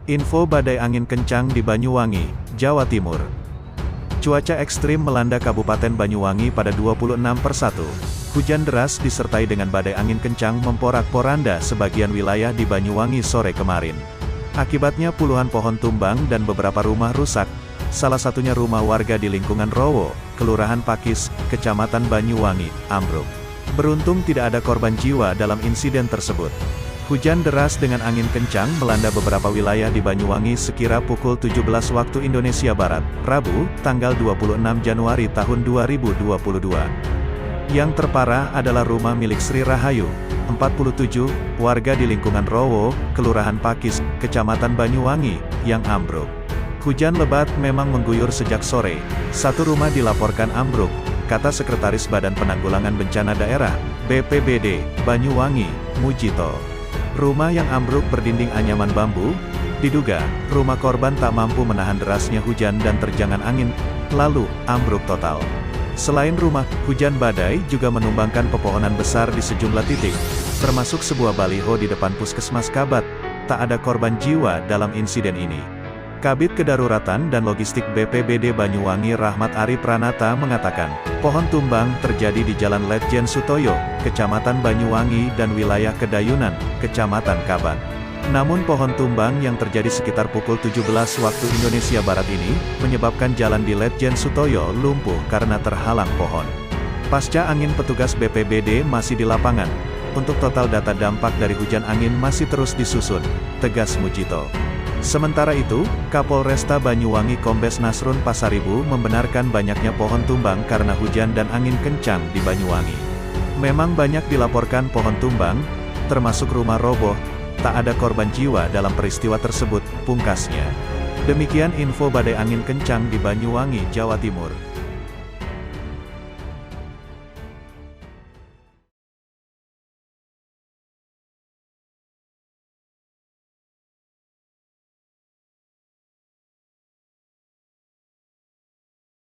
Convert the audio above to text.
Info badai angin kencang di Banyuwangi, Jawa Timur. Cuaca ekstrim melanda Kabupaten Banyuwangi pada 26/1. Hujan deras disertai dengan badai angin kencang memporak-poranda sebagian wilayah di Banyuwangi sore kemarin. Akibatnya puluhan pohon tumbang dan beberapa rumah rusak, salah satunya rumah warga di lingkungan Rowo, Kelurahan Pakis, Kecamatan Banyuwangi, ambruk. Beruntung tidak ada korban jiwa dalam insiden tersebut. Hujan deras dengan angin kencang melanda beberapa wilayah di Banyuwangi sekira pukul 17 waktu Indonesia Barat, Rabu, tanggal 26 Januari tahun 2022. Yang terparah adalah rumah milik Sri Rahayu, 47, warga di lingkungan Rowo, Kelurahan Pakis, Kecamatan Banyuwangi, yang ambruk. Hujan lebat memang mengguyur sejak sore. Satu rumah dilaporkan ambruk, kata Sekretaris Badan Penanggulangan Bencana Daerah, BPBD, Banyuwangi, Mujito. Rumah yang ambruk berdinding anyaman bambu, diduga, rumah korban tak mampu menahan derasnya hujan dan terjangan angin, lalu, ambruk total. Selain rumah, hujan badai juga menumbangkan pepohonan besar di sejumlah titik, termasuk sebuah baliho di depan Puskesmas Kabat. Tak ada korban jiwa dalam insiden ini. Kabid Kedaruratan dan Logistik BPBD Banyuwangi Rahmat Ari Pranata mengatakan, pohon tumbang terjadi di Jalan Letjen Sutoyo, Kecamatan Banyuwangi dan wilayah Kedayunan, Kecamatan Kabat. Namun pohon tumbang yang terjadi sekitar pukul 17 waktu Indonesia Barat ini, menyebabkan jalan di Letjen Sutoyo lumpuh karena terhalang pohon. Pasca angin petugas BPBD masih di lapangan, untuk total data dampak dari hujan angin masih terus disusun, tegas Mujito. Sementara itu, Kapolresta Banyuwangi Kombes Nasrun Pasaribu membenarkan banyaknya pohon tumbang karena hujan dan angin kencang di Banyuwangi. Memang banyak dilaporkan pohon tumbang, termasuk rumah roboh, tak ada korban jiwa dalam peristiwa tersebut, pungkasnya. Demikian info badai angin kencang di Banyuwangi, Jawa Timur.